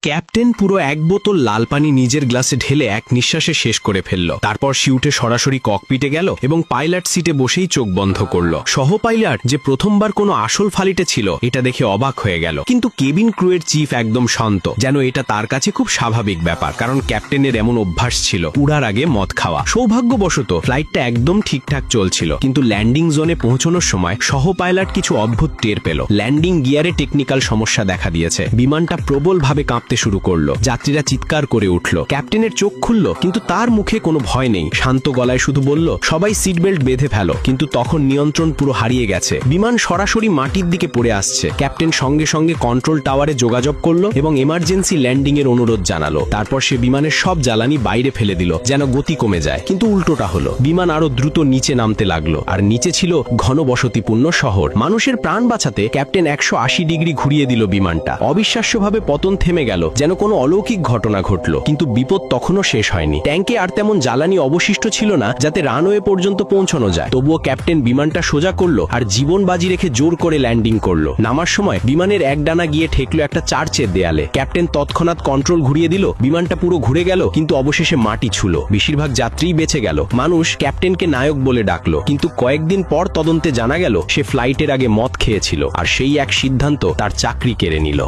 Captain পুরো এক বোতল লাল পানি নিজের গ্লাসে ঢেলে এক নিঃশ্বাসে শেষ করে ফেলল। তারপর সে উঠে সরাসরি ককপিটে গেল এবং পাইলট সিটে বসেই চোখ বন্ধ করল। সহ পাইলট যে প্রথমবার কোনো আসল ফালিটে ছিল এটা দেখে অবাক হয়ে গেল, কিন্তু কেবিন ক্রুয়ের চিফ একদম শান্ত, যেন এটা তার কাছে খুব স্বাভাবিক ব্যাপার, কারণ ক্যাপ্টেনের এমন অভ্যাস ছিল উড়ার আগে মদ খাওয়া। সৌভাগ্যবশত ফ্লাইটটা একদম ঠিকঠাক চলছিল, কিন্তু ল্যান্ডিং জোনে পৌঁছানোর সময় সহ পাইলট কিছু অদ্ভুত টের পেল। ল্যান্ডিং গিয়ারে টেকনিক্যাল সমস্যা দেখা দিয়েছে। বিমানটা প্রবলভাবে কাঁপতে শুরু করলো। যাত্রীরা চিৎকার করে উঠল। ক্যাপ্টেনের চোখ খুলল, কিন্তু তার মুখে কোনো ভয় নেই। শান্ত গলায় শুধু বলল, সবাই সিট বেল্ট বেঁধে ফেলো। কিন্তু তখন নিয়ন্ত্রণ পুরো হারিয়ে গেছে। বিমান সরাসরি মাটির দিকে পড়ে আসছে। ক্যাপ্টেন সঙ্গে সঙ্গে কন্ট্রোল টাওয়ারে যোগাযোগ করলো এবং এমার্জেন্সি ল্যান্ডিং এর অনুরোধ জানালো। তারপর সে বিমানের সব জ্বালানি বাইরে ফেলে দিল, যেন গতি কমে যায়। কিন্তু উল্টোটা হলো, বিমান আরো দ্রুত নিচে নামতে লাগলো, আর নিচে ছিল ঘনবসতিপূর্ণ শহর। মানুষের প্রাণ বাঁচাতে ক্যাপ্টেন 180 ডিগ্রি ঘুরিয়ে দিল বিমানটা। অবিশ্বাস্যভাবে পতন থেমে গেল, যেন কোনো অলৌকিক ঘটনা ঘটল। কিন্তু বিপদ তখনও শেষ হয়নি। ট্যাঙ্কে আর তেমন জ্বালানি অবশিষ্ট ছিল না যাতে রানওয়ে পর্যন্ত পৌঁছানো যায়। তবুও ক্যাপ্টেন বিমানটা সোজা করলো আর জীবন বাজি রেখে জোর করে ল্যান্ডিং করলো। নামার সময় বিমানের এক ডানা গিয়ে ঠেকলো একটা চার্চের দেয়ালে। ক্যাপ্টেন তৎক্ষণাৎ কন্ট্রোল ঘুরিয়ে দিল। বিমানটা পুরো ঘুরে গেল, কিন্তু অবশেষে মাটি ছুঁল। বেশিরভাগ যাত্রীই বেঁচে গেল। মানুষ ক্যাপ্টেনকে নায়ক বলে ডাকলো, কিন্তু কয়েকদিন পর তদন্তে জানা গেল সে ফ্লাইটের আগে মদ খেয়েছিল, আর সেই এক সিদ্ধান্ত তার চাকরি কেড়ে নিল।